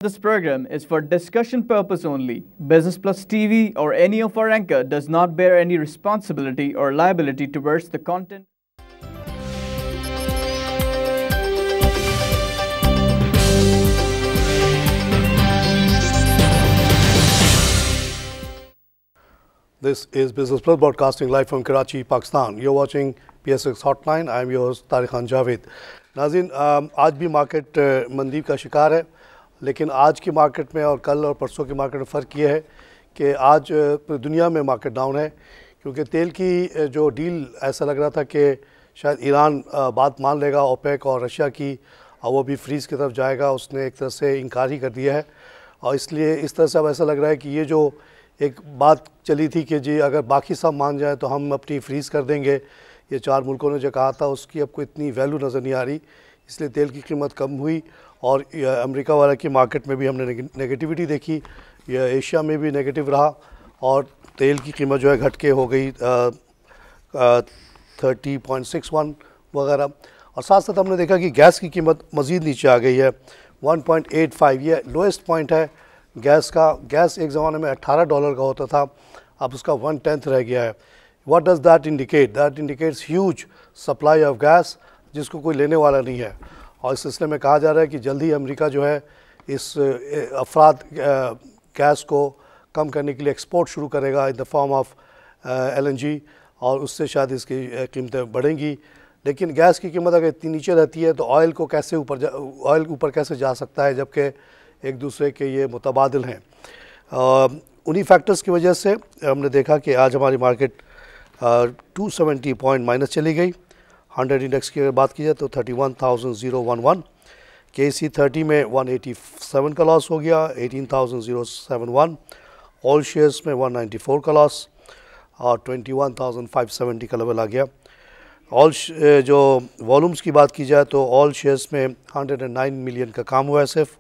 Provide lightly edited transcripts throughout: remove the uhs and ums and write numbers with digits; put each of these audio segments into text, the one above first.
This program is for discussion purpose only. Business Plus TV or any of our anchor does not bear any responsibility or liability towards the content. This is Business Plus broadcasting live from Karachi, Pakistan. You're watching PSX Hotline. I'm your host Tariq Khan Javed. नाज़रीन, आज भी market मंदी का शिकार है, लेकिन आज की मार्केट में और कल और परसों की मार्केट में फ़र्क ये है कि आज दुनिया में मार्केट डाउन है, क्योंकि तेल की जो डील ऐसा लग रहा था कि शायद ईरान बात मान लेगा ओपेक और रशिया की, और वो भी फ्रीज़ की तरफ जाएगा, उसने एक तरह से इनकार ही कर दिया है। और इसलिए इस तरह से अब ऐसा लग रहा है कि ये जो एक बात चली थी कि जी अगर बाकी सब मान जाए तो हम अपनी फ्रीज़ कर देंगे, ये चार मुल्कों ने जो कहा था उसकी अब कोई इतनी वैल्यू नज़र नहीं आ रही, इसलिए तेल की कीमत कम हुई। और अमेरिका वाला की मार्केट में भी हमने नेगेटिविटी देखी, यह एशिया में भी नेगेटिव रहा और तेल की कीमत जो है घट के हो गई 30.61 वगैरह। और साथ साथ हमने देखा कि गैस की कीमत मज़ीद नीचे आ गई है 1.85, ये लोएस्ट पॉइंट है गैस का। गैस एक ज़माने में $18 का होता था, अब उसका 1/10 रह गया है। What does that indicate? That indicates huge supply of gas, जिसको कोई लेने वाला नहीं है। और इस सिलसिले में कहा जा रहा है कि जल्दी ही अमेरिका जो है इस अफराद गैस को कम करने के लिए एक्सपोर्ट शुरू करेगा in the form of LNG, और उससे शायद इसकी कीमतें बढ़ेंगी। लेकिन गैस की कीमत अगर इतनी नीचे रहती है तो ऑयल ऊपर कैसे जा सकता है, जबकि एक दूसरे के ये मुतबादिल हैं। उन्हीं फैक्टर्स की वजह से हमने देखा कि आज हमारी मार्केट 270 पॉइंट माइनस चली गई। 100 इंडेक्स की अगर बात की जाए तो 31,011, KC 30 में 187 का लॉस हो गया, 18,071, ऑल शेयर्स में 194 का लॉस और 21,570 का लेवल आ गया। ऑल जो वॉल्यूम्स की बात की जाए तो ऑल शेयर्स में 109 मिलियन का काम हुआ है सिर्फ।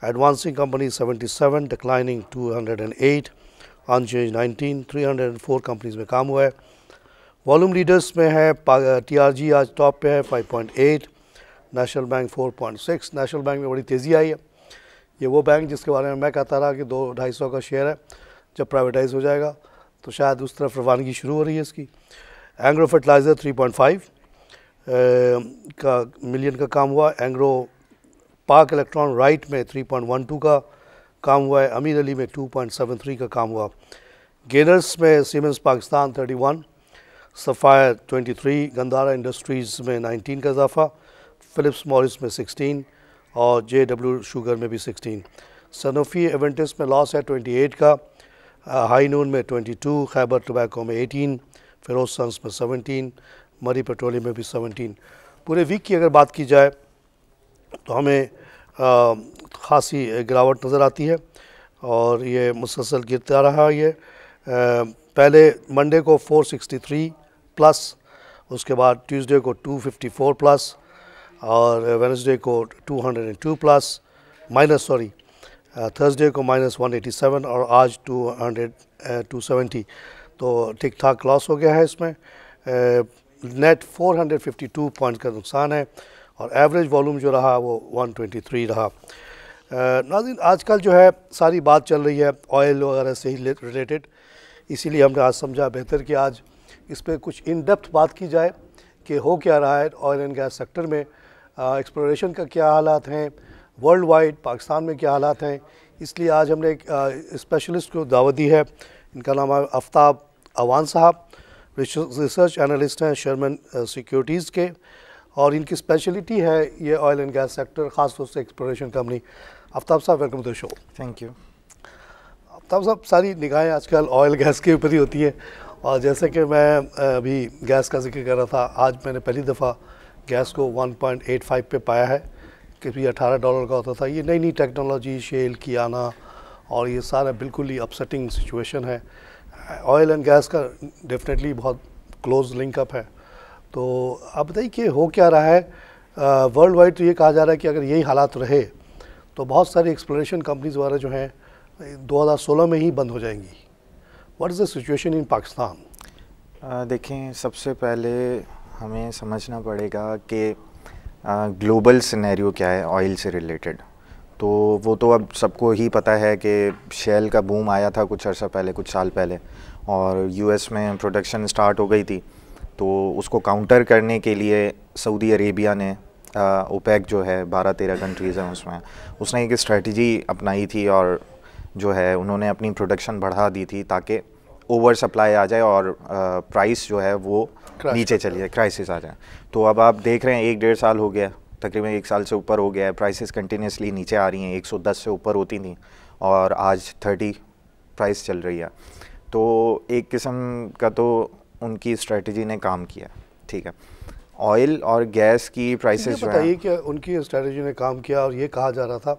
Advancing company 77, declining 208, unchanged 19, 304 companies में काम हुआ है। वॉल्यूम लीडर्स में है TRG आज टॉप पे है 5.8, नेशनल बैंक 4.6। नेशनल बैंक में बड़ी तेज़ी आई है, ये वो बैंक जिसके बारे में मैं कहता रहा कि 200-250 का शेयर है, जब प्राइवेटाइज हो जाएगा तो शायद उस तरफ रवानगी शुरू हो रही है इसकी। एंग्रो फर्टिलाइज़र 3.5 का मिलियन का काम हुआ। एंग्रो पार्क इलेक्ट्रॉन राइट में 3.12 का काम हुआ है। अमीर अली में 2.73 का काम हुआ। गेनर्स में siemens Pakistan 31, sapphire 23, Gandhara industries में 19 का इजाफा, फ़िलिप्स मॉरिस में 16 और JW शुगर में भी 16। सनोफी एवेंटिस में लॉस है 28 का, हाई नून में 22, खैबर टोबैको में 18, फिरोज सन्स में 17, मरी पेट्रोलियम में भी 17। पूरे वीक की अगर बात की जाए तो हमें ख़ासी गिरावट नज़र आती है और ये मुसलसल गिरता रहा। ये पहले मंडे को 463 प्लस, उसके बाद ट्यूसडे को 254 प्लस और वेडनेसडे को 202 प्लस माइनस, थर्सडे को -187 और आज 270। तो ठीक ठाक लॉस हो गया है इसमें। नेट 452 पॉइंट का नुकसान है और एवरेज वॉल्यूम जो रहा वो 123 रहा। नाज़रीन, आजकल जो है सारी बात चल रही है ऑयल वगैरह से ही रिलेटेड, इसीलिए हमने आज समझा बेहतर कि आज इस पर कुछ इन डेप्थ बात की जाए कि हो क्या रहा है ऑयल एंड गैस सेक्टर में, एक्सप्लोरेशन का क्या हालात हैं, वर्ल्ड वाइड पाकिस्तान में क्या हालात हैं। इसलिए आज हमने एक स्पेशलिस्ट को दावत दी है। इनका नाम है आफ्ताब अवान साहब, रिसर्च एनालिस्ट हैं शर्मन सिक्योरिटीज़ के, और इनकी स्पेशलिटी है ये ऑयल एंड गैस सेक्टर, ख़ास तौर से एक्सप्लोरेशन कंपनी। आफ्ताब साहब, welcome to the show. Thank you. Aftab साहब, सारी निगाहें आजकल ऑयल गैस के ऊपर ही होती है, और जैसे कि मैं अभी गैस का जिक्र कर रहा था, आज मैंने पहली दफ़ा गैस को 1.85 पे पाया है, कि भी $18 का होता था। ये नई नई टेक्नोलॉजी शेल की आना और ये सारा बिल्कुल ही अपसेटिंग सिचुएशन है। ऑयल एंड गैस का डेफिनेटली बहुत क्लोज लिंकअप है। तो आप बताइए कि हो क्या रहा है वर्ल्ड वाइड। तो ये कहा जा रहा है कि अगर यही हालात रहे तो बहुत सारी एक्सप्लोरेशन कंपनीज वगैरह जो हैं 2016 में ही बंद हो जाएंगी। What is the situation in Pakistan? देखें, सबसे पहले हमें समझना पड़ेगा कि ग्लोबल सिनेरियो क्या है ऑयल से रिलेटेड। तो वो तो अब सबको ही पता है कि शेल का बूम आया था कुछ अर्सा पहले, कुछ साल पहले, और यूएस में प्रोडक्शन स्टार्ट हो गई थी। तो उसको काउंटर करने के लिए सऊदी अरेबिया ने ओपेक जो है 12-13 कंट्रीज़ हैं उसमें, उसने एक स्ट्रेटजी अपनाई थी और जो है उन्होंने अपनी प्रोडक्शन बढ़ा दी थी ताकि ओवर सप्लाई आ जाए और प्राइस जो है वो नीचे चली जाए, क्राइसिस आ जाए। तो अब आप देख रहे हैं 1-1.5 साल हो गया, तकरीबन 1 साल से ऊपर हो गया है, प्राइसेस कंटिन्यूसली नीचे आ रही हैं। 110 से ऊपर होती थी और आज 30 प्राइस चल रही है। तो एक किस्म का तो उनकी स्ट्रेटजी ने काम किया, ठीक है। ऑयल और गैस की प्राइसेस जो बताइए कि उनकी स्ट्रेटजी ने काम किया, और ये कहा जा रहा था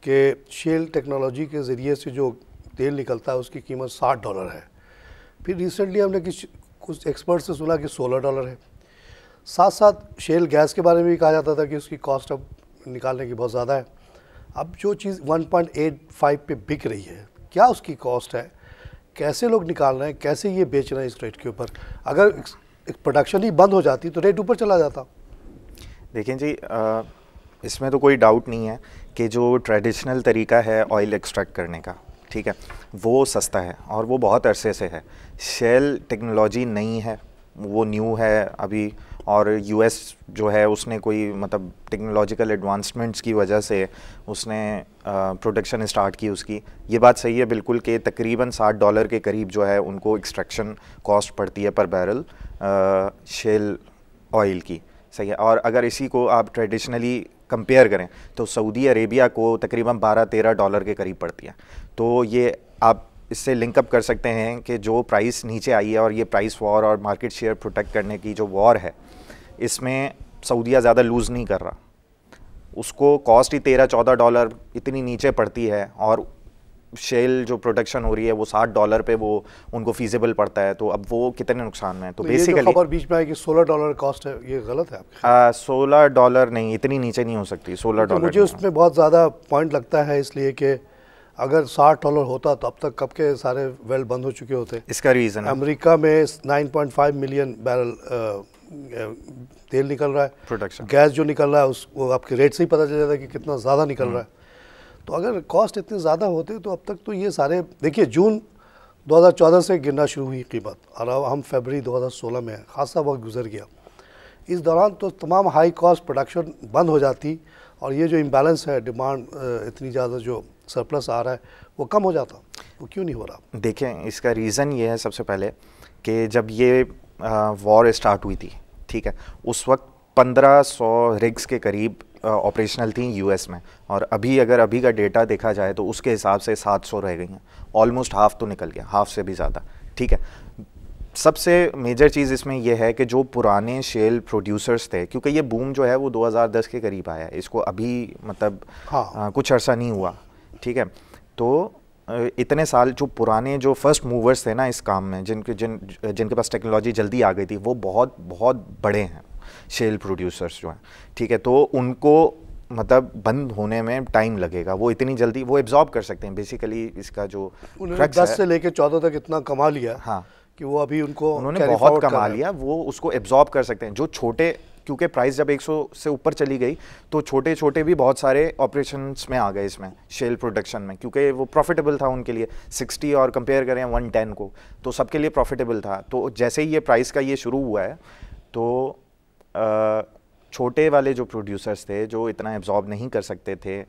कि शेल टेक्नोलॉजी के ज़रिए से जो तेल निकलता है उसकी कीमत $60 है। फिर रिसेंटली हमने कुछ एक्सपर्ट से सुना कि $16 है। साथ साथ शेल गैस के बारे में भी कहा जाता था कि उसकी कॉस्ट अब निकालने की बहुत ज़्यादा है। अब जो चीज़ 1.85 पे बिक रही है, क्या उसकी कॉस्ट है, कैसे लोग निकाल रहे हैं, कैसे ये बेच रहे हैं इस रेट के ऊपर? अगर प्रोडक्शन ही बंद हो जाती तो रेट ऊपर चला जाता। देखें जी, इसमें तो कोई डाउट नहीं है कि जो ट्रेडिशनल तरीका है ऑयल एक्सट्रैक्ट करने का, ठीक है, वो सस्ता है और वो बहुत अरसे से है। शेल टेक्नोलॉजी नहीं है, वो न्यू है अभी, और यूएस जो है उसने कोई मतलब टेक्नोलॉजिकल एडवांसमेंट्स की वजह से उसने प्रोडक्शन स्टार्ट की उसकी। ये बात सही है बिल्कुल कि तकरीबन $60 के करीब जो है उनको एक्सट्रैक्शन कॉस्ट पड़ती है पर बैरल शेल ऑयल की, सही है। और अगर इसी को आप ट्रेडिशनली कंपेयर करें तो सऊदी अरेबिया को तकरीबन $12-13 के करीब पड़ती है। तो ये आप इससे लिंकअप कर सकते हैं कि जो प्राइस नीचे आई है और ये प्राइस वॉर और मार्केट शेयर प्रोटेक्ट करने की जो वॉर है, इसमें सऊदीया ज़्यादा लूज़ नहीं कर रहा। उसको कॉस्ट ही $13-14 इतनी नीचे पड़ती है और शेल जो प्रोडक्शन हो रही है वो $60 पे वो उनको फीजिबल पड़ता है। तो अब वो कितने नुकसान में है? तो बेसिकली खबर बीच में आई कि $16 कॉस्ट है, ये गलत है? $16 नहीं, इतनी नीचे नहीं हो सकती $16। तो मुझे उसमें बहुत ज़्यादा पॉइंट लगता है, इसलिए कि अगर $60 होता तो अब तक कब के सारे वेल बंद हो चुके होते। इसका रीज़न अमेरिका में 9.5 मिलियन बैरल तेल निकल रहा है, प्रोडक्शन गैस जो निकल रहा है उसको आपके रेट से ही पता चल जाता है कि कितना ज़्यादा निकल रहा है। तो अगर कॉस्ट इतने ज़्यादा होते तो अब तक तो ये सारे, देखिए जून 2014 से गिरना शुरू हुई कीमत और अब हम फरवरी 2016 में हैं, खासा वक्त गुजर गया। इस दौरान तो तमाम हाई कॉस्ट प्रोडक्शन बंद हो जाती और ये जो इम्बैलेंस है, डिमांड इतनी ज़्यादा जो सरप्लस आ रहा है वो कम हो जाता। वो क्यों नहीं हो रहा? देखें, इसका रीज़न ये है सबसे पहले कि जब ये वॉर स्टार्ट हुई थी, ठीक है, उस वक्त 1500 रिग्स के करीब ऑपरेशनल थी यूएस में, और अगर अभी का डेटा देखा जाए तो उसके हिसाब से 700 रह गई हैं। ऑलमोस्ट हाफ तो निकल गया, हाफ से भी ज़्यादा, ठीक है। सबसे मेजर चीज़ इसमें यह है कि जो पुराने शेल प्रोड्यूसर्स थे, क्योंकि ये बूम जो है वो 2010 के करीब आया है, इसको अभी मतलब कुछ अर्सा नहीं हुआ, ठीक है। तो इतने साल जो पुराने जो फर्स्ट मूवर्स थे ना इस काम में, जिनके पास टेक्नोलॉजी जल्दी आ गई थी, वो बहुत बहुत बड़े हैं शेल प्रोड्यूसर्स जो हैं, ठीक है। तो उनको मतलब बंद होने में टाइम लगेगा, वो इतनी जल्दी वो एब्जॉर्ब कर सकते हैं। बेसिकली इसका जो 10 से लेके 14 तक इतना कमा लिया, हाँ, कि वो अभी उन्होंने बहुत कमा लिया, वो उसको एब्जॉर्ब कर सकते हैं। जो छोटे, क्योंकि प्राइस जब 100 से ऊपर चली गई तो छोटे छोटे भी बहुत सारे ऑपरेशंस में आ गए इसमें, शेल प्रोडक्शन में, क्योंकि वो प्रॉफिटेबल था उनके लिए। 60 और कंपेयर करें 110 को, तो सबके लिए प्रॉफिटेबल था। तो जैसे ही ये प्राइस का ये शुरू हुआ है तो छोटे वाले जो प्रोड्यूसर्स थे जो इतना एब्जॉर्ब नहीं कर सकते थे,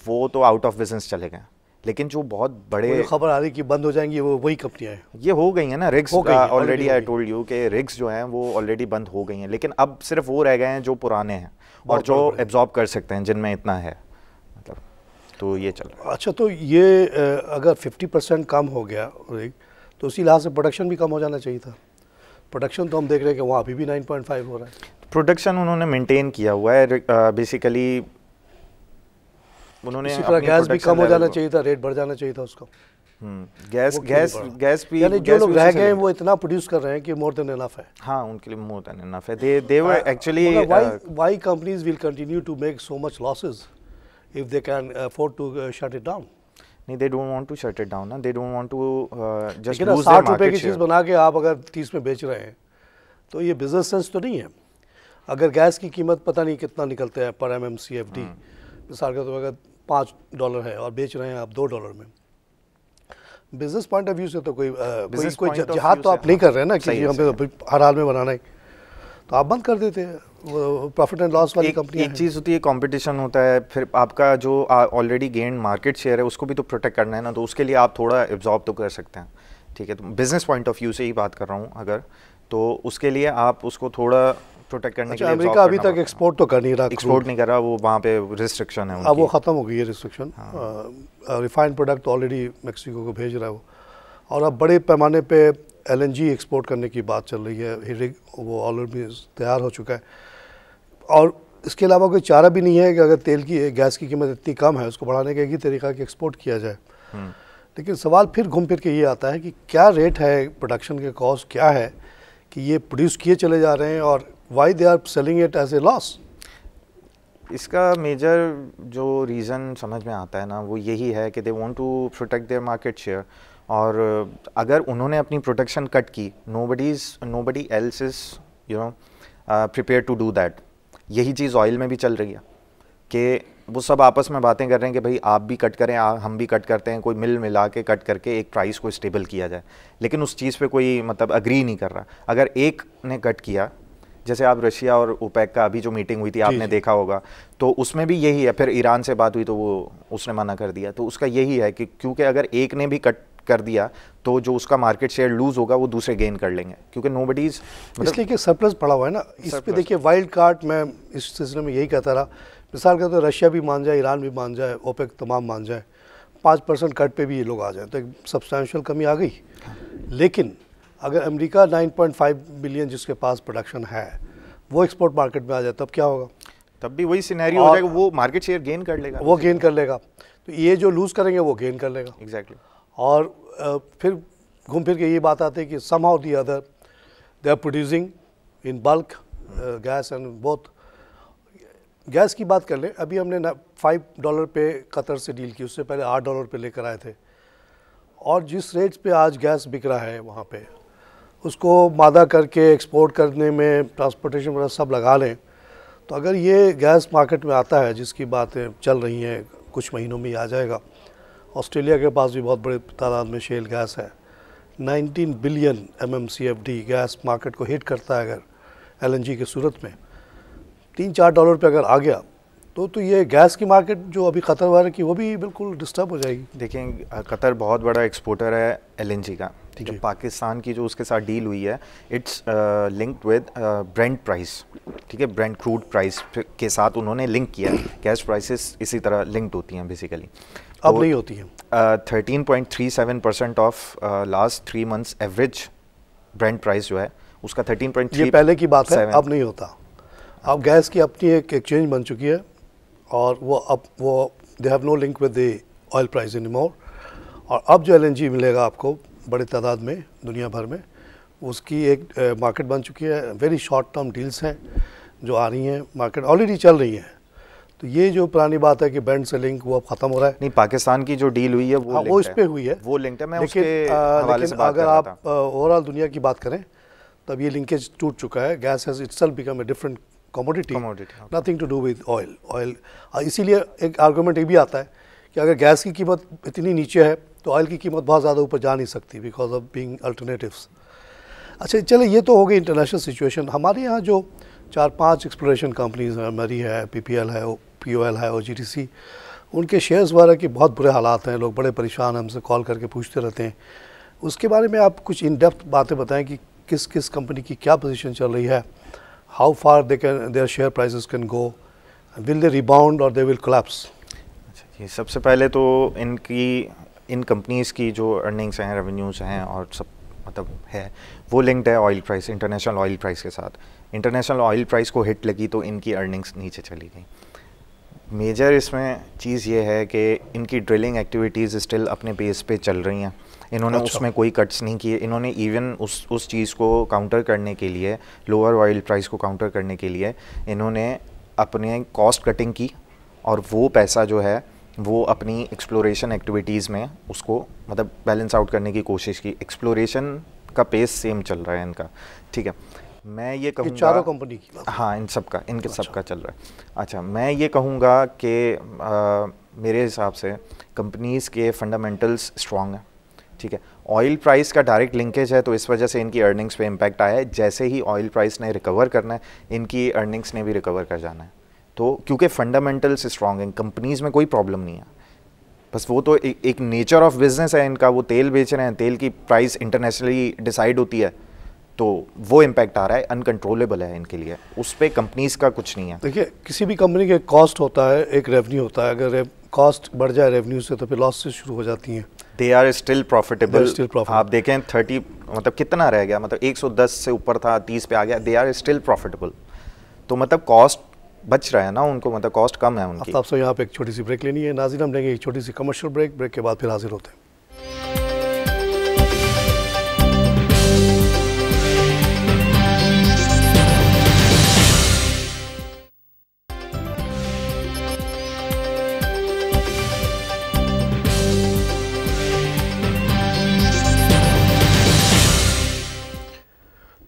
वो तो आउट ऑफ बिजनेस चले गए। लेकिन जो बहुत बड़े, खबर आ रही कि बंद हो जाएंगी, वो वही कंपनियां हैं। ये हो गई हैं ना, rigs already, I told you कि रिग्स जो हैं वो ऑलरेडी बंद हो गई हैं। लेकिन अब सिर्फ वो रह गए हैं जो पुराने हैं और जो एब्जॉर्ब कर सकते हैं, जिनमें इतना है मतलब। तो ये चल रहा है। अच्छा, तो ये अगर 50% कम हो गया तो उसी लिहाज से प्रोडक्शन भी कम हो जाना चाहिए था। प्रोडक्शन तो हम देख रहे हैं कि वहाँ अभी भी 9.5 हो रहा है। प्रोडक्शन उन्होंने मेंटेन किया हुआ है, बेसिकली उन्होंने। इसी तरह गैस भी कम हो जाना चाहिए था, रेट बढ़ जाना चाहिए था उसका। गैस भी, यानी जो लोग रह गए हैं वो इतना प्रोड्यूस कर रहे हैं कि मोर देन इनफ है। हाँ, उनके लिए मोर देन इनफ है। They were actually, why companies will continue to make so much losses if they can afford to shut it down? नहीं, they don't want to shut it down ना, they don't want to just lose their market share. ₹60 की चीज़ बना के आप अगर 30 में बेच रहे हैं तो ये बिजनेस सेंस तो नहीं है। अगर गैस की कीमत पता नहीं कितना निकलता है पर MMCFD, मिसाल के तौर पर अगर $5 है और बेच रहे हैं आप $2 में। बिजनेस पॉइंट ऑफ व्यू से तो कोई जिहाद तो आप नहीं कर रहे हैं ना कि हमें हर हाल में बनाना है, तो आप बंद कर देते हैं। प्रॉफिट एंड लॉस वाली कंपनी एक चीज़ होती है, कंपटीशन होता है, फिर आपका जो ऑलरेडी गेन मार्केट शेयर है उसको भी तो प्रोटेक्ट करना है ना, तो उसके लिए आप थोड़ा एब्जॉर्ब तो कर सकते हैं, ठीक है। तो बिजनेस पॉइंट ऑफ व्यू से ही बात कर रहा हूँ अगर, तो उसके लिए आप उसको थोड़ा प्रोटेक्ट करने के लिए अमेरिका अभी तक एक्सपोर्ट तो कर नहीं रहा, एक्सपोर्ट नहीं कर रहा, वो वहाँ पे रिस्ट्रिक्शन है, अब वो ख़त्म हो गई है restriction. Refined product already Mexico को भेज रहा है वो, और अब बड़े पैमाने पे LNG एक्सपोर्ट करने की बात चल रही है, वो ऑलरेडी तैयार हो चुका है। और इसके अलावा कोई चारा भी नहीं है कि अगर गैस की कीमत इतनी कम है उसको बढ़ाने का एक ही तरीका कि एक्सपोर्ट किया जाए। लेकिन सवाल फिर घूम फिर के ये आता है कि क्या रेट है प्रोडक्शन के, कॉस्ट क्या है कि ये प्रोड्यूस किए चले जा रहे हैं और why they are selling it as a loss. इसका मेजर जो रीज़न समझ में आता है ना वो यही है कि they want to protect their market share, और अगर उन्होंने अपनी प्रोटेक्शन कट की, nobody else is prepare to do that. यही चीज़ ऑयल में भी चल रही है कि वो सब आपस में बातें कर रहे हैं कि भाई आप भी कट करें, हम भी कट करते हैं, कोई मिला के कट करके एक प्राइस को स्टेबल किया जाए, लेकिन उस चीज़ पे कोई मतलब अग्री नहीं कर रहा। अगर एक ने कट किया, जैसे आप रशिया और ओपेक का अभी जो मीटिंग हुई थी आपने देखा होगा, तो उसमें भी यही है, फिर ईरान से बात हुई तो वो उसने मना कर दिया, तो उसका यही है कि क्योंकि अगर एक ने भी कट कर दिया तो जो उसका मार्केट शेयर लूज होगा वो दूसरे गेन कर लेंगे, क्योंकि नोबडीज इसलिए कि सरप्लस पड़ा हुआ है ना। इस पे देखिए वाइल्ड कार्ड, मैं इस सिलसिले में यही कहता रहा, मिसाल के तो रशिया भी मान जाए, ईरान भी मान जाए, ओपेक तमाम मान जाए, 5% कट पे भी ये लोग आ जाए तो एक सब्सटैंशियल कमी आ गई। लेकिन अगर अमेरिका 9.5 बिलियन जिसके पास प्रोडक्शन है वो एक्सपोर्ट मार्केट में आ जाए तब क्या होगा? तब भी वही सिनेरियो हो जाएगा, वो मार्केट शेयर गेन कर लेगा, वो गेन कर लेगा, तो ये जो लूज करेंगे वो गेन कर लेगा। एग्जैक्टली। और फिर घूम फिर के ये बात आती है कि somehow the other they are producing in bulk gas and both. Gas की बात कर लें, अभी हमने $5 पे कतर से डील की, उससे पहले $8 पे लेकर आए थे, और जिस रेट पे आज गैस बिक रहा है वहाँ पे उसको मादा करके एक्सपोर्ट करने में ट्रांसपोर्टेशन वगैरह सब लगा लें, तो अगर ये गैस मार्केट में आता है जिसकी बातें चल रही हैं कुछ महीनों में ही आ जाएगा। ऑस्ट्रेलिया के पास भी बहुत बड़े तादाद में शेल गैस है, 19 बिलियन MMCFD गैस मार्केट को हिट करता है अगर LNG की सूरत में। $3-4 पे अगर आ गया तो ये गैस की मार्केट जो अभी कतर वाले की वो भी बिल्कुल डिस्टर्ब हो जाएगी। देखें, कतर बहुत बड़ा एक्सपोर्टर है LNG का, ठीक है। पाकिस्तान की जो उसके साथ डील हुई है, it's linked with Brent price, ठीक है। ब्रेंट क्रूड प्राइस के साथ उन्होंने लिंक किया। गैस प्राइसेस इसी तरह लिंक्ड होती हैं बेसिकली, अब नहीं होती हैं। 13.37% of last 3 months average Brent price जो है उसका 13.3, ये पहले की बात है, अब नहीं होता। अब गैस की अपनी एक एक्सचेंज बन चुकी है और वो they have no link with the oil price anymore. और अब जो LNG मिलेगा आपको बड़े तादाद में दुनिया भर में, उसकी एक मार्केट बन चुकी है। वेरी शॉर्ट टर्म डील्स हैं जो आ रही हैं, मार्केट ऑलरेडी चल रही है। तो ये जो पुरानी बात है कि ब्रेंट से लिंक, वो अब खत्म हो रहा है। नहीं, पाकिस्तान की जो डील हुई है वो इस पे हुई है, वो लिंक्ड है। मैं लेकिन, उसके हवाले से बात अगर आप ओवरऑल दुनिया की बात करें तब ये लिंकेज टूट चुका है। Gas has itself become a different commodity, nothing to do with oil. इसीलिए एक आर्गूमेंट ये भी आता है कि अगर गैस की कीमत इतनी नीचे है तो ऑयल की कीमत बहुत ज़्यादा ऊपर जा नहीं सकती बिकॉज ऑफ बीइंग अल्टरनेटिव्स। अच्छा, चलो ये तो हो गई इंटरनेशनल सिचुएशन। हमारे यहाँ जो 4-5 एक्सप्लोरेशन कंपनीज हैं, मरी है, PPL है, POL है, OGTC, उनके शेयर्स वगैरह के बहुत बुरे हालात हैं। लोग बड़े परेशान, हमसे कॉल करके पूछते रहते हैं। उसके बारे में आप कुछ इन डेप्थ बातें बताएं कि किस किस कंपनी की क्या पोजीशन चल रही है, how far their share prices can go, will they rebound और दे विल कोलैप्स। अच्छा जी, सबसे पहले तो इन कंपनीज़ की जो अर्निंग्स हैं, रेवेन्यूज़ हैं और सब मतलब है, वो लिंक्ड है oil price, international oil price के साथ। इंटरनेशनल ऑयल प्राइस को हिट लगी तो इनकी अर्निंग्स नीचे चली गई। मेजर इसमें चीज़ ये है कि इनकी ड्रिलिंग एक्टिविटीज़ स्टिल अपने बेस पे चल रही हैं। इन्होंने उसमें कोई कट्स नहीं किए। इन्होंने इवन उस चीज़ को काउंटर करने के लिए, लोअर ऑयल प्राइस को काउंटर करने के लिए इन्होंने अपने कॉस्ट कटिंग की, और वो पैसा जो है वो अपनी एक्सप्लोरेशन एक्टिविटीज़ में उसको मतलब बैलेंस आउट करने की कोशिश की। एक्सप्लोरेशन का पेस सेम चल रहा है इनका, ठीक है। मैं ये कहूँगा, चारों कंपनी की बात, हाँ, इनके सबका चल रहा है। अच्छा, मैं ये कहूँगा कि मेरे हिसाब से कंपनीज़ के फंडामेंटल्स स्ट्रॉन्ग हैं, ठीक है। ऑयल प्राइस का डायरेक्ट लिंकेज है, तो इस वजह से इनकी अर्निंग्स पे इम्पैक्ट आया है। जैसे ही ऑयल प्राइस ने रिकवर करना है, इनकी अर्निंग्स ने भी रिकवर कर जाना है। तो क्योंकि फंडामेंटल्स स्ट्रॉन्ग हैं, कंपनीज़ में कोई प्रॉब्लम नहीं है, बस वो तो एक नेचर ऑफ बिजनेस है इनका। वो तेल बेच रहे हैं, तेल की प्राइस इंटरनेशनली डिसाइड होती है, तो वो इम्पैक्ट आ रहा है, अनकंट्रोलेबल है इनके लिए, उस पर कंपनीज़ का कुछ नहीं है। देखिए, किसी भी कंपनी के कॉस्ट होता है, एक रेवेन्यू होता है। अगर कॉस्ट बढ़ जाए रेवेन्यू से तो फिर लॉस से शुरू हो जाती हैं। They are still profitable. आप देखें 30 मतलब कितना रह गया, मतलब 110 से ऊपर था, 30 पे आ गया, दे आर स्टिल प्रॉफिटेबल। तो मतलब कॉस्ट बच रहा है ना उनको, मतलब कॉस्ट कम है उनकी। आफ्ताब साहब, यहाँ पे एक छोटी सी ब्रेक लेनी है। नाज़रीन, हम लेंगे एक छोटी सी कमर्शियल ब्रेक। ब्रेक के बाद फिर हाजिर होते हैं।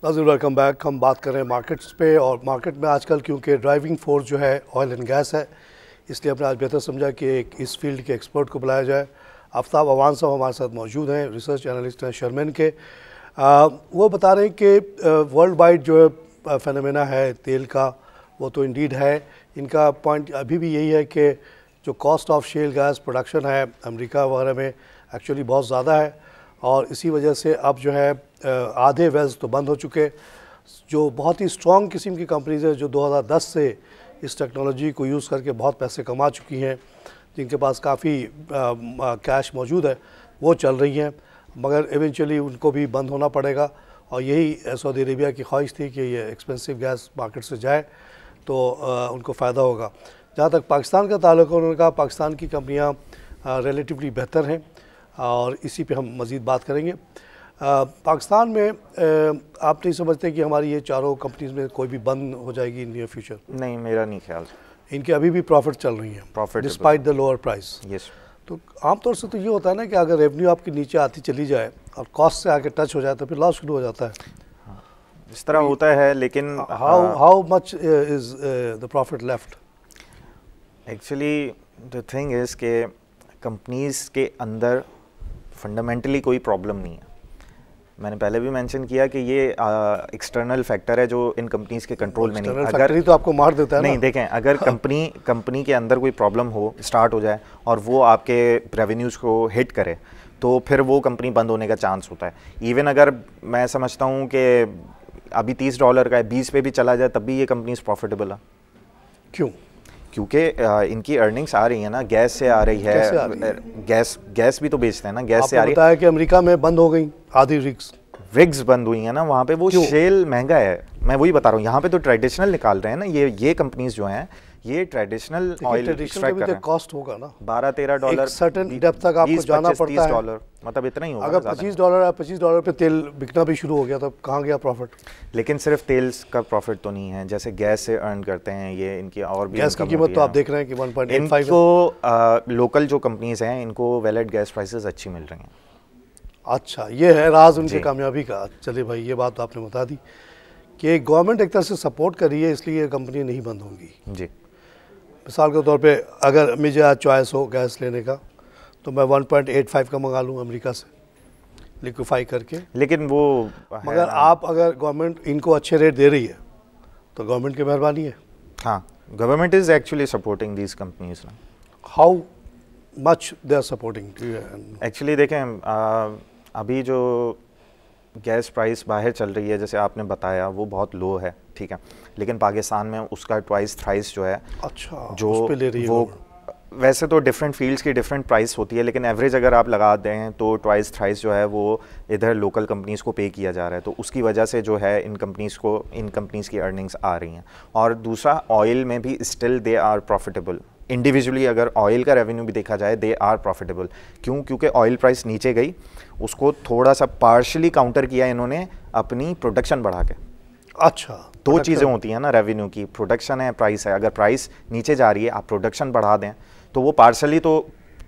नाज़रीन, वेलकम बैक। हम बात कर रहे हैं मार्केट्स पे, और मार्केट में आजकल क्योंकि ड्राइविंग फोर्स जो है ऑयल एंड गैस है, इसलिए हमने आज बेहतर समझा कि एक इस फील्ड के एक्सपर्ट को बुलाया जाए। आफ्ताब अवान साहब हमारे साथ मौजूद हैं, रिसर्च एनालिस्ट हैं शर्मन के। वो बता रहे हैं कि वर्ल्ड वाइड जो फेनोमेना है तेल का, वो तो इंडीड है। इनका पॉइंट अभी भी यही है कि जो cost of shell gas production है अमेरिका वगैरह में एक्चुअली बहुत ज़्यादा है, और इसी वजह से अब जो है आधे वेल्स तो बंद हो चुके। जो बहुत ही स्ट्रॉन्ग किस्म की कंपनीज़ है जो 2010 से इस टेक्नोलॉजी को यूज़ करके बहुत पैसे कमा चुकी हैं, जिनके पास काफ़ी कैश मौजूद है, वो चल रही हैं, मगर इवेंचुअली उनको भी बंद होना पड़ेगा। और यही सऊदी अरेबिया की ख्वाहिश थी कि ये एक्सपेंसिव गैस मार्केट से जाए तो उनको फ़ायदा होगा। जहाँ तक पाकिस्तान का ताल्लुक है, उन्होंने कहा पाकिस्तान की कंपनियाँ रिलेटिवली बेहतर हैं, और इसी पे हम मज़ीद बात करेंगे। पाकिस्तान में आप नहीं समझते कि हमारी ये चारों कंपनीज में कोई भी बंद हो जाएगी इन नियर फ्यूचर? नहीं, मेरा नहीं ख्याल। इनके अभी भी प्रॉफिट चल रही हैं despite the lower price. Yes. तो आमतौर से तो ये होता है ना कि अगर रेवेन्यू आपकी नीचे आती चली जाए और कॉस्ट से आके टच हो जाए तो फिर लॉस शुरू हो जाता है। इस तरह होता है, लेकिन how much is the profit left? Actually the thing is के कंपनीज़ के अंदर फंडामेंटली कोई प्रॉब्लम नहीं है। मैंने पहले भी मेंशन किया कि ये एक्सटर्नल फैक्टर है जो इन कंपनीज़ के कंट्रोल में नहीं। अगर ही तो आपको मार देता है नहीं, देखें, अगर कंपनी के अंदर कोई प्रॉब्लम हो, स्टार्ट हो जाए और वो आपके रेवेन्यूज़ को हिट करे, तो फिर वो कंपनी बंद होने का चांस होता है। इवन अगर मैं समझता हूँ कि अभी $30 का है, 20 पे भी चला जाए, तब भी ये कंपनीज प्रॉफिटेबल है। क्यों? क्योंकि इनकी अर्निंग्स आ रही है ना, गैस से आ रही है। गैस भी तो बेचते हैं ना, गैस से आ रही है। कि अमेरिका में बंद हो गई आधी रिग्स बंद हुई है ना वहाँ पे, वो शेल महंगा है। मैं वही बता रहा हूँ, यहाँ पे तो ट्रेडिशनल निकाल रहे हैं ना ये कंपनीज जो हैं, ये ट्रेडिशनल ऑयल एक्सट्रैक्ट कर रहे हैं। कॉस्ट होगा ना $12-13 सर्टेन डेप्थ तक आपको जाना पड़ता है। $20-30, मतलब इतना ही होगा। अगर $25 पे तेल बिकना भी शुरू हो गया, तब कहाँ गया प्रॉफिट? लेकिन सिर्फ तेल का प्रॉफिट तो नहीं है, जैसे गैस से अर्न करते हैं ये, इनकी और भी गैस की कीमत तो आप देख रहे हैं कि 1.85। इनको लोकल जो कंपनीज हैं, इनको वैलिड गैस प्राइसेस अच्छी मिल रही हैं। अच्छा, ये है राज उनकी कामयाबी का। चलिए भाई, ये बात तो आपने बता दी कि गवर्नमेंट एक तरह से सपोर्ट कर रही है, इसलिए ये कंपनी नहीं बंद होंगी। जी, मिसाल के तौर पे अगर मुझे आज चॉइस हो गैस लेने का, तो मैं 1.85 का मंगा लूँ अमेरिका से लिक्विफाई करके। लेकिन वो मगर आप अगर गवर्नमेंट इनको अच्छे रेट दे रही है तो गवर्नमेंट की मेहरबानी है। हाँ, government is actually supporting these companies ना। How much they are supporting? Actually देखें, अभी जो गैस प्राइस बाहर चल रही है, जैसे आपने बताया, वो बहुत लो है, ठीक है, लेकिन पाकिस्तान में उसका ट्वाइस थ्राइस जो है, अच्छा, जो उस पे ले रही है वो, वैसे तो डिफरेंट फील्ड्स की डिफरेंट प्राइस होती है, लेकिन एवरेज अगर आप लगा दें तो ट्वाइस थ्राइस जो है वो इधर लोकल कंपनीज़ को पे किया जा रहा है। तो उसकी वजह से जो है इन कंपनीज़ की अर्निंग्स आ रही हैं। और दूसरा, ऑयल में भी still they are profitable. Individually अगर ऑयल का रेवेन्यू भी देखा जाए, दे आर प्रॉफिटेबल। क्यों? क्योंकि ऑयल प्राइस नीचे गई, उसको थोड़ा सा पार्शली काउंटर किया इन्होंने अपनी प्रोडक्शन बढ़ा के। अच्छा, दो चीज़ें होती हैं ना रेवेन्यू की, प्रोडक्शन है, प्राइस है। अगर प्राइस नीचे जा रही है, आप प्रोडक्शन बढ़ा दें, तो वो पार्शली तो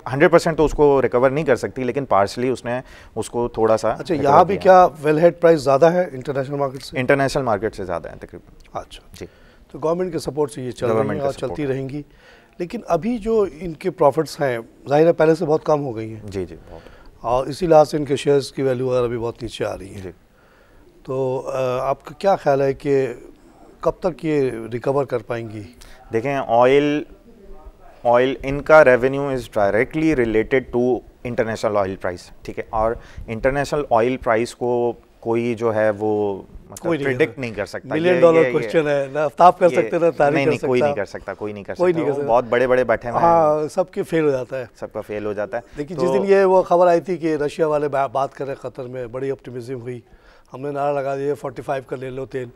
100% तो उसको रिकवर नहीं कर सकती, लेकिन पार्शली उसने उसको थोड़ा सा। अच्छा, यहाँ भी क्या वेल हेड प्राइस ज़्यादा है इंटरनेशनल मार्केट से? इंटरनेशनल मार्केट से ज़्यादा है तकरीबन। अच्छा जी, तो गवर्नमेंट के सपोर्ट से ये चल रही है और चलती रहेंगी। लेकिन अभी जो इनके प्रॉफिट्स हैं ज़ाहिर है पहले से बहुत कम हो गई हैं। जी बहुत। और इसी लिहाज से इनके शेयर्स की वैल्यू वगैरह भी बहुत नीचे आ रही है। तो आपका क्या ख्याल है कि कब तक ये रिकवर कर पाएंगी? देखें, ऑयल इनका revenue is directly related to international oil price, ठीक है। और इंटरनेशनल ऑयल प्राइस को कोई जो है वो मतलब प्रिडिक्ट नहीं कर सकता। $1 मिलियन क्वेश्चन है ना, आप कर सकते ना, तारीख कर सकता। कोई नहीं कर सकता, कोई नहीं कर सकता। बहुत बड़े बड़े बैठे हैं। हाँ, सबके फेल हो जाता है, सबका फेल हो जाता है। लेकिन जिस दिन ये वो खबर आई थी कि रशिया वाले बात कर रहे हैं कतर में, बड़ी ऑप्टिमिज्म हुई, हमने नारा लगा दिया 45 का ले लो तेल,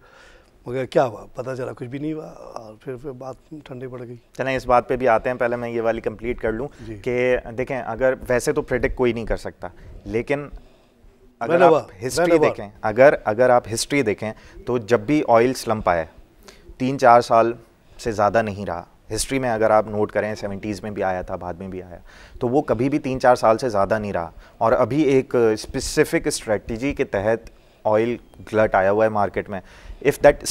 मगर क्या हुआ पता चला कुछ भी नहीं हुआ, और फिर बात ठंडी पड़ गई। चलें इस बात पे भी आते हैं, पहले मैं ये वाली कंप्लीट कर लूँ कि देखें, अगर वैसे तो प्रेडिक्ट कोई नहीं कर सकता, लेकिन अगर आप हिस्ट्री देखें, अगर आप हिस्ट्री देखें तो जब भी ऑयल स्लम्प आया 3-4 साल से ज़्यादा नहीं रहा। हिस्ट्री में अगर आप नोट करें 70s में भी आया था, बाद में भी आया, तो वो कभी भी 3-4 साल से ज़्यादा नहीं रहा। और अभी एक स्पेसिफिक स्ट्रेटजी के तहत ऑयल ग्लट आया हुआ है मार्केट में। If that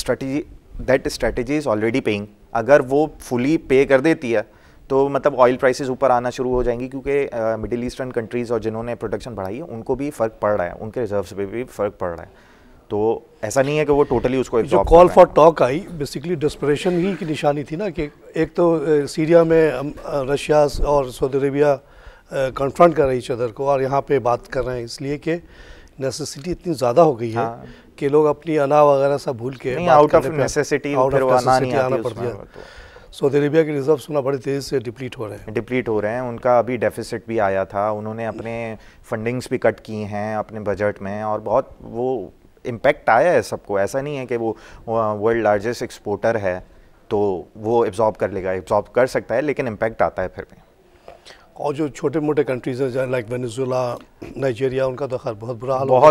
strategy is already paying, अगर वो फुली पे कर देती है तो मतलब ऑयल प्राइसेस ऊपर आना शुरू हो जाएंगी, क्योंकि मिडिल ईस्टर्न कंट्रीज़ और जिन्होंने प्रोडक्शन बढ़ाई है उनको भी फ़र्क पड़ रहा है, उनके रिजर्व्स पे भी फ़र्क पड़ रहा है। तो ऐसा नहीं है कि वो टोटली उसको जो call for talk I basically desperation ही की निशानी थी ना, कि एक तो सीरिया में रशिया और सऊदी अरेबिया कन्फ्रंट कर रही ईच अदर को, और यहाँ पे बात कर रहे हैं इसलिए कि नेसेसिटी इतनी ज़्यादा हो गई है कि लोग अपनी अना वगैरह सब भूल के आउट ऑफ नेसेसिटी आना पड़ दिया। सऊदी अरेबिया के रिजर्व सुना बड़ी तेज़ी से डिप्लीट हो रहे हैं। उनका अभी डेफिसिट भी आया था, उन्होंने अपने फंडिंग्स भी कट की हैं अपने बजट में, और बहुत वो इम्पैक्ट आया है सबको। ऐसा नहीं है कि वो वर्ल्ड लार्जेस्ट एक्सपोर्टर है तो वो एब्जॉर्ब कर लेगा, एब्जॉर्ब कर सकता है, लेकिन इम्पैक्ट आता है फिर भी। और जो छोटे मोटे कंट्रीज़ हैं लाइक वेनेजुएला, नाइजीरिया, उनका तो खैर बहुत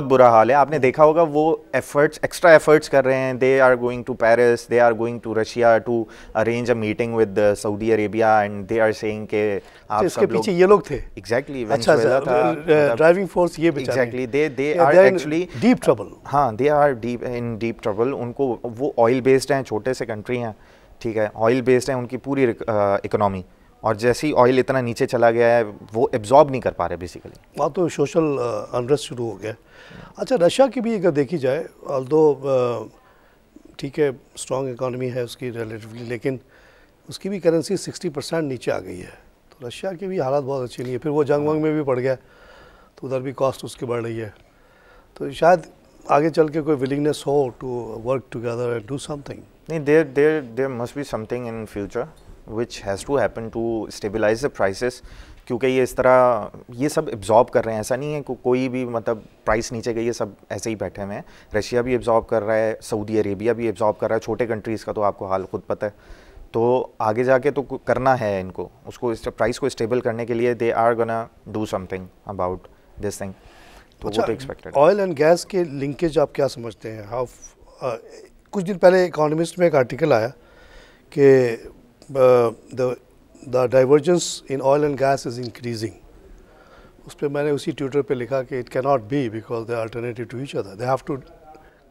बुरा हाल है। आपने देखा होगा वो एक्स्ट्रा एफर्ट्स कर रहे हैं। They are going to Paris, they are going to Russia to arrange a meeting with Saudi Arabia, and they are saying के आप इसके पीछे ये लोग थे। एग्जैक्टली, ड्राइविंग फोर्स ये बेचारे। Exactly, they are actually deep trouble. हाँ, दे आर डीप ट्रबल। उनको वो ऑयल बेस्ड हैं, छोटे से कंट्री हैं, ठीक है, ऑयल बेस्ड हैं उनकी पूरी इकोनॉमी, और जैसे ही ऑयल इतना नीचे चला गया है वो एब्जॉर्ब नहीं कर पा रहे बेसिकली। वहाँ तो सोशल अनरेस्ट शुरू हो गया। अच्छा, रशिया की भी अगर देखी जाए, ऑल्दो ठीक है स्ट्रॉन्ग इकॉनमी है उसकी रिलेटिवली, लेकिन उसकी भी करेंसी 60% नीचे आ गई है। तो रशिया की भी हालत बहुत अच्छी नहीं है। फिर वो जंग वंग में भी पड़ गया तो उधर भी कॉस्ट उसकी बढ़ रही है। तो शायद आगे चल के कोई विलिंगनेस हो to work together and do something. नहीं, there must be something in future which has to happen to stabilize the prices, क्योंकि ये इस तरह ये सब एब्जॉर्ब कर रहे हैं। ऐसा नहीं है कोई भी मतलब प्राइस नीचे गई है, सब ऐसे ही बैठे हुए हैं। रशिया भी एब्जॉर्ब कर रहा है, सऊदी अरेबिया भी एब्जॉर्ब कर रहा है, छोटे कंट्रीज़ का तो आपको हाल खुद पता है। तो आगे जाके तो करना है इनको, उसको प्राइस को स्टेबल करने के लिए they are gonna do something about this thing. तो वो तो एक्सपेक्टेड। ऑयल एंड गैस के लिंकेज आप क्या समझते हैं? हाउ कुछ दिन पहले इकोनॉमिस्ट में एक आर्टिकल आया कि the divergence in oil and gas is increasing. उस पर मैंने उसी ट्विटर पे लिखा कि it cannot be because they are alternative to each other. They have to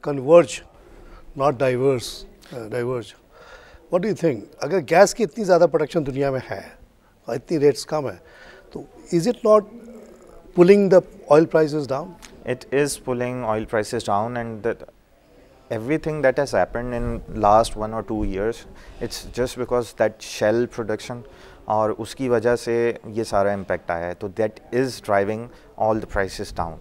converge, not diverge. What do you think? अगर गैस की इतनी ज़्यादा प्रोडक्शन दुनिया में है और इतनी रेट्स कम है, तो is it not pulling the oil prices down? It is pulling oil prices down, and everything that has happened in last 1 or 2 years, it's just because that shell production, और उसकी वजह से ये सारा इम्पैक्ट आया है। तो that is driving all the prices down.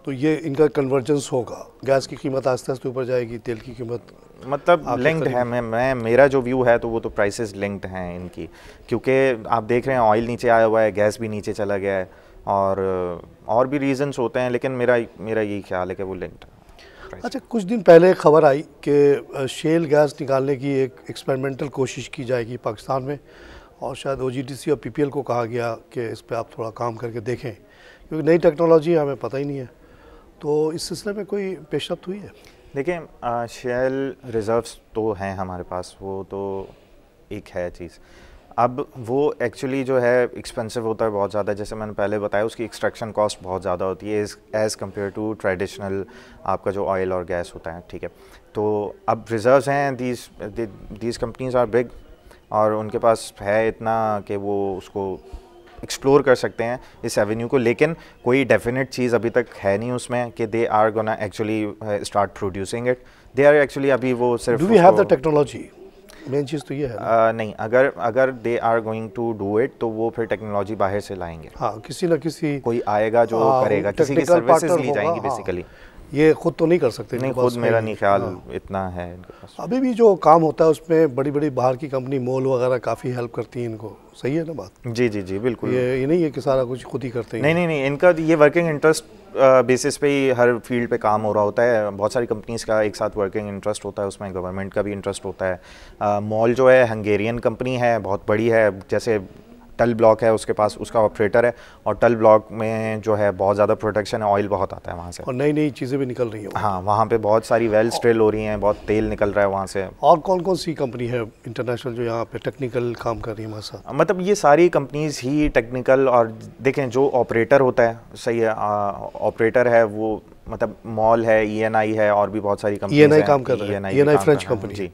तो ये इनका कन्वर्जेंस होगा, गैस की कीमत आस्ते आस्ते ऊपर जाएगी, तेल की कीमत मतलब लिंक्ड है। मैं मेरा जो व्यू है तो वो तो प्राइसेस लिंक्ड हैं इनकी, क्योंकि आप देख रहे हैं ऑयल नीचे आया हुआ है, गैस भी नीचे चला गया है, और भी रीजंस होते हैं, लेकिन मेरा यही ख्याल है कि वो लिंक्ड है। अच्छा, कुछ दिन पहले खबर आई कि शेल गैस निकालने की एक एक्सपेरिमेंटल कोशिश की जाएगी पाकिस्तान में, और शायद OGTC और PPL को कहा गया कि इस पे आप थोड़ा काम करके देखें, क्योंकि नई टेक्नोलॉजी हमें पता ही नहीं है। तो इस सिलसिले में कोई पेशरफ्त हुई है? देखिए, शेल रिज़र्व्स तो हैं हमारे पास, वो तो एक है चीज़। अब वो एक्चुअली जो है एक्सपेंसिव होता है बहुत ज़्यादा, जैसे मैंने पहले बताया, उसकी एक्सट्रैक्शन कॉस्ट बहुत ज़्यादा होती है एज़ कम्पेयर टू ट्रेडिशनल आपका जो ऑयल और गैस होता है, ठीक है। तो अब रिजर्व्स हैं, दीज कंपनीज आर बिग, और उनके पास है इतना कि वो उसको एक्सप्लोर कर सकते हैं इस एवेन्यू को, लेकिन कोई डेफिनेट चीज़ अभी तक है नहीं उसमें कि they are gonna actually start producing it. They are actually अभी वो सिर्फ do we have the technology, main चीज़ तो ये है नहीं, अगर they are going to do it तो वो फिर टेक्नोलॉजी बाहर से लाएंगे। हाँ, किसी ना किसी कोई आएगा जो करेगा, किसी की सर्विसेज ली जाएंगी बेसिकली। ये खुद तो नहीं कर सकते, नहीं, खुद मेरा नहीं ख्याल इतना है इनके पास। अभी भी जो काम होता है उसमें बड़ी बड़ी बाहर की कंपनी मॉल वगैरह काफ़ी हेल्प करती है इनको, सही है ना बात? जी जी जी बिल्कुल। ये नहीं है कि सारा कुछ खुद ही करते हैं। नहीं नहीं नहीं, इनका ये वर्किंग इंटरेस्ट बेसिस पे ही हर फील्ड पे काम हो रहा होता है। बहुत सारी कंपनीज़ का एक साथ वर्किंग इंटरेस्ट होता है, उसमें गवर्नमेंट का भी इंटरेस्ट होता है। मॉल जो है हंगेरियन कंपनी है, बहुत बड़ी है, जैसे टल ब्लॉक है उसके पास, उसका ऑपरेटर है, और टल ब्लॉक में जो है बहुत ज़्यादा प्रोडक्शन है, ऑयल बहुत आता है वहाँ से, और नई नई चीज़ें भी निकल रही हैं। हाँ, वहाँ पे बहुत सारी वेल्स ड्रिल हो रही हैं, बहुत तेल निकल रहा है वहाँ से। और कौन कौन सी कंपनी है इंटरनेशनल जो यहाँ पे टेक्निकल काम कर रही है हमारे साथ? मतलब ये सारी कंपनीज़ ही टेक्निकल, और देखें जो ऑपरेटर होता है, सही है, ऑपरेटर है वो, मतलब मॉल है, ENI है, और भी बहुत सारी कंपनी ENI काम कर रहा है, ENI फ्रेंच कंपनी जी,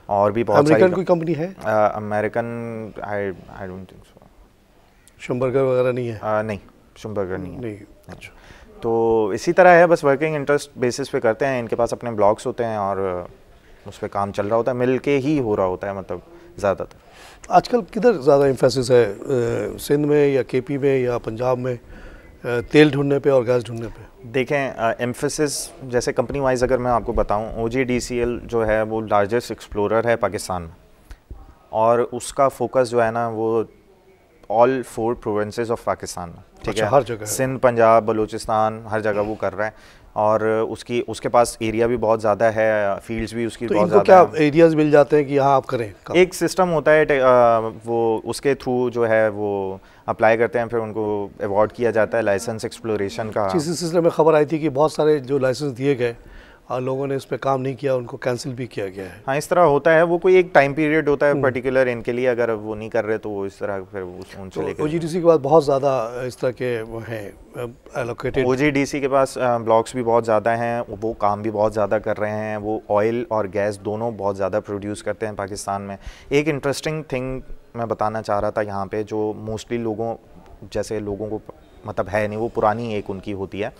और भी बहुत सारी। अमेरिकन कोई कंपनी है? American I don't think so. Schlumberger वगैरह नहीं है? नहीं, शुम्बर्गर नहीं है। नहीं, अच्छा। तो इसी तरह है, बस वर्किंग इंटरेस्ट बेसिस पे करते हैं। इनके पास अपने ब्लॉक्स होते हैं और उस पर काम चल रहा होता है, मिल के ही हो रहा होता है, मतलब ज़्यादातर। आजकल किधर ज़्यादा एम्फेसिस है, सिंध में या KP में या पंजाब में, तेल ढूंढने पे और गैस ढूंढने पे? देखें, एम्फेसिस जैसे कंपनी वाइज अगर मैं आपको बताऊं, OGDCL जो है वो लार्जेस्ट एक्सप्लोरर है पाकिस्तान में, और उसका फोकस जो है ना वो ऑल 4 प्रोविंसेस ऑफ पाकिस्तान में, ठीक अच्छा, है, हर जगह सिंध, पंजाब, बलूचिस्तान, हर जगह वो कर रहा है, और उसके पास एरिया भी बहुत ज़्यादा है, फील्ड्स भी उसकी तो बहुत इनको ज़्यादा क्या एरियाज मिल जाते हैं कि यहाँ आप करें काम? एक सिस्टम होता है, वो उसके थ्रू जो है वो अप्लाई करते हैं, फिर उनको अवार्ड किया जाता है लाइसेंस एक्सप्लोरेशन का। इसी सिलसिले में खबर आई थी कि बहुत सारे जो लाइसेंस दिए गए और लोगों ने इस पे काम नहीं किया, उनको कैंसिल भी किया गया है। हाँ, इस तरह होता है, वो कोई एक टाइम पीरियड होता है पर्टिकुलर इनके लिए, अगर वो नहीं कर रहे तो वो इस तरह फिर उनसे लेकर। OGDC के बाद बहुत ज़्यादा इस तरह के वो हैं एलोकेटेड। OGDC के पास ब्लॉक्स भी बहुत ज़्यादा हैं, वो काम भी बहुत ज़्यादा कर रहे हैं, वो ऑयल और गैस दोनों बहुत ज़्यादा प्रोड्यूस करते हैं पाकिस्तान में। एक इंटरेस्टिंग थिंग मैं बताना चाह रहा था यहाँ पे, जो मोस्टली लोगों को मतलब है नहीं, वो पुरानी एक उनकी होती है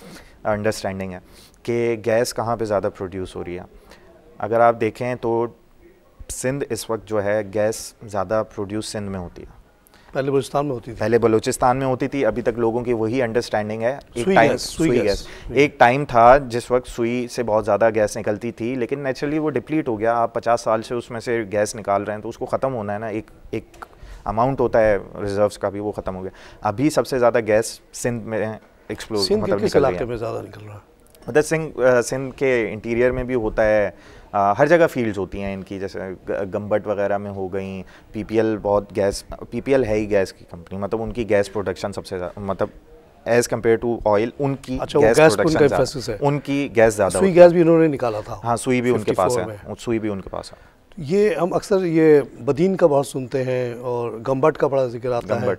अंडरस्टैंडिंग है कि गैस कहाँ पे ज़्यादा प्रोड्यूस हो रही है। अगर आप देखें तो सिंध इस वक्त जो है गैस ज़्यादा प्रोड्यूस सिंध में होती है। पहले बलूचिस्तान में होती थी। पहले बलूचिस्तान में होती थी, अभी तक लोगों की वही अंडरस्टैंडिंग है। सुई गैस। एक टाइम था जिस वक्त सुई से बहुत ज़्यादा गैस निकलती थी, लेकिन नेचुरली वो डिप्लीट हो गया। आप 50 साल से उसमें से गैस निकाल रहे हैं तो उसको ख़त्म होना है ना, एक अमाउंट होता है रिजर्व्स का भी, वो ख़त्म हो गया। अभी सबसे ज़्यादा गैस सिंध में एक्सप्लोर मतलब किस इलाके में ज़्यादा निकल रहा है? मतलब सिंध के इंटीरियर में भी होता है, हर जगह फील्ड्स होती हैं इनकी, जैसे गम्बट वगैरह में हो गई। PPL बहुत गैस, PPL है ही गैस की कंपनी, मतलब उनकी गैस प्रोडक्शन सबसे ज़्यादा, मतलब एज़ कम्पेयर टू ऑयल उनकी गैस प्रोडक्शन, उनकी गैस ज़्यादा। सुई गैस भी उन्होंने निकाला था। हाँ, सुई भी उनके पास है, सुई भी उनके पास है। ये हम अक्सर ये बदीन का बहुत सुनते हैं और गम्बट का बड़ा जिक्र आता है।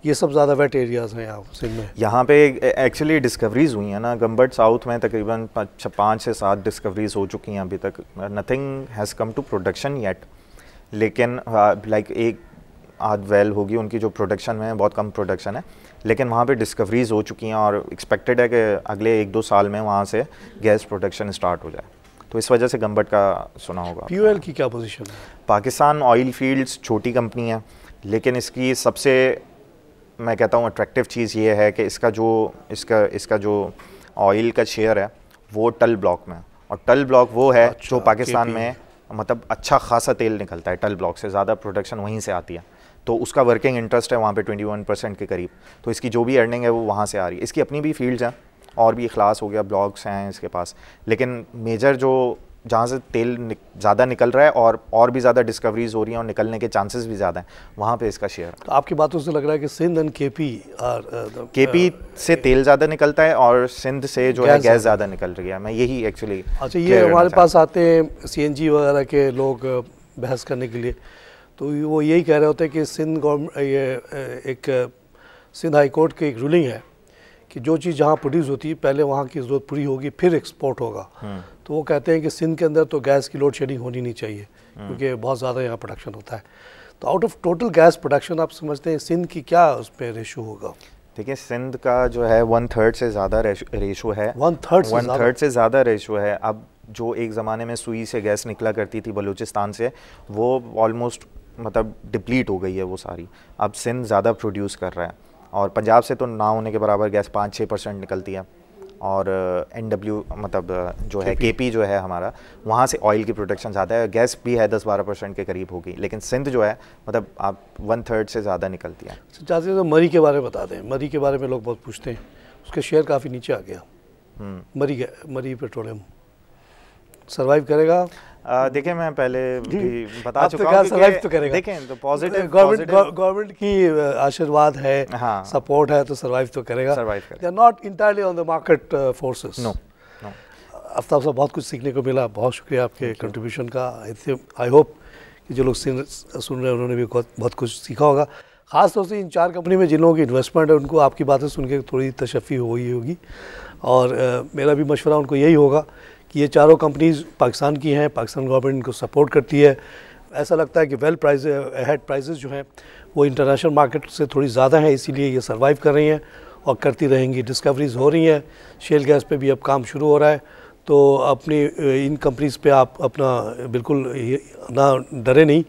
ये सब ज़्यादा वेट एरियाज़ हैं यहाँ सिंध में। यहाँ पे एक्चुअली डिस्कवरीज हुई हैं ना, गम्बट साउथ में तकरीबन 5 से 7 डिस्कवरीज हो चुकी हैं अभी तक। Nothing has come to production yet, लेकिन लाइक एक आध वेल होगी उनकी जो प्रोडक्शन में है, बहुत कम प्रोडक्शन है, लेकिन वहाँ पे डिस्कवरीज हो चुकी हैं और एक्सपेक्टेड है कि अगले 1-2 साल में वहाँ से गैस प्रोडक्शन स्टार्ट हो जाए। तो इस वजह से गम्बट का सुना होगा। POL की क्या पोजीशन है? पाकिस्तान ऑयल फील्ड्स छोटी कंपनी है, लेकिन इसकी सबसे मैं कहता हूँ अट्रैक्टिव चीज़ ये है कि इसका जो ऑयल का शेयर है वो टल ब्लॉक में, और टल ब्लॉक वो है जो पाकिस्तान में मतलब अच्छा खासा तेल निकलता है टल ब्लॉक से, ज़्यादा प्रोडक्शन वहीं से आती है, तो उसका वर्किंग इंटरेस्ट है वहाँ पे 21% के करीब। तो इसकी जो भी अर्निंग है वो वहाँ से आ रही है। इसकी अपनी भी फील्ड्स हैं और भी इखलास हो गया, ब्लॉक्स हैं इसके पास, लेकिन मेजर जो जहाँ से तेल ज़्यादा निकल रहा है और भी ज़्यादा डिस्कवरीज हो रही हैं और निकलने के चांसेस भी ज़्यादा हैं, वहाँ पे इसका शेयर है। तो आपकी बातों से लग रहा है कि सिंध एंड KP से तेल ज़्यादा निकलता है और सिंध से जो है गैस ज़्यादा निकल रही है। मैं यही एक्चुअली। अच्छा, ये हमारे पास आते हैं CNG वगैरह के लोग बहस करने के लिए, तो वो यही कह रहे होते हैं कि सिंध गवर्नमेंट, ये एक सिंध हाई कोर्ट की एक रूलिंग है कि जो चीज़ जहाँ प्रोड्यूस होती है पहले वहाँ की ज़रूरत पूरी होगी फिर एक्सपोर्ट होगा। तो वो कहते हैं कि सिंध के अंदर तो गैस की लोड शेडिंग होनी नहीं चाहिए क्योंकि बहुत ज़्यादा यहाँ प्रोडक्शन होता है। तो out of total gas production आप समझते हैं सिंध की क्या उस पर रेशो होगा? देखिए सिंध का जो है 1/3 से ज़्यादा रेशो है। 1/3 से ज़्यादा रेशो है। अब जो एक ज़माने में सुई से गैस निकला करती थी बलूचिस्तान से, वो ऑलमोस्ट मतलब डिप्लीट हो गई है वो सारी। अब सिंध ज़्यादा प्रोड्यूस कर रहा है, और पंजाब से तो ना होने के बराबर गैस 5-6% निकलती है। और NW मतलब जो है KP जो है हमारा, वहाँ से ऑयल की प्रोडक्शन ज़्यादा है, गैस भी है 10-12% के करीब होगी, लेकिन सिंध जो है मतलब आप 1/3 से ज़्यादा निकलती है। चाहते हैं तो मरी के बारे में बता दें। मरी के बारे में लोग बहुत पूछते हैं, उसके शेयर काफ़ी नीचे आ गया। मरी पेट्रोलियम सर्वाइव करेगा? देखिए मैं पहले भी बता चुका हूं सर्वाइव तो करेगा। देखें तो पॉजिटिव गवर्नमेंट की आशीर्वाद है, हाँ, सपोर्ट है, तो सर्वाइव तो करेगा। They are not entirely on the market forces. No. Aftab sahab, बहुत कुछ सीखने को मिला, बहुत शुक्रिया आपके कंट्रीब्यूशन का। आई होप कि जो लोग सुन रहे हैं उन्होंने भी बहुत कुछ सीखा होगा। ख़ास तौर से इन 4 कंपनी में जिन लोगों की इन्वेस्टमेंट है उनको आपकी बातें सुन के थोड़ी तशफ़ी हुई होगी, और मेरा भी मशवरा उनको यही होगा कि ये चारों कंपनीज़ पाकिस्तान की हैं, पाकिस्तान गवर्नमेंट इनको सपोर्ट करती है। ऐसा लगता है कि हेड प्राइसेस जो हैं वो इंटरनेशनल मार्केट से थोड़ी ज़्यादा हैं, इसीलिए ये सर्वाइव कर रही हैं और करती रहेंगी। डिस्कवरीज़ हो रही हैं, शेल गैस पे भी अब काम शुरू हो रहा है, तो अपनी इन कंपनीज़ पे आप अपना बिल्कुल ना डरे नहीं।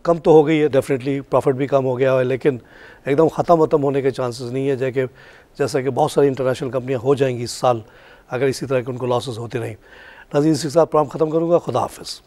कम तो हो गई है डेफिनेटली, प्रॉफिट भी कम हो गया है, लेकिन एकदम ख़त्म होने के चांसेस नहीं है, जैसा कि बहुत सारी इंटरनेशनल कंपनियाँ हो जाएंगी इस साल अगर इसी तरह के उनको लॉसेस होते रहीं। नाज़रीन, इसी के साथ प्रोग्राम ख़त्म करूँगा। खुदा हाफ़िज़।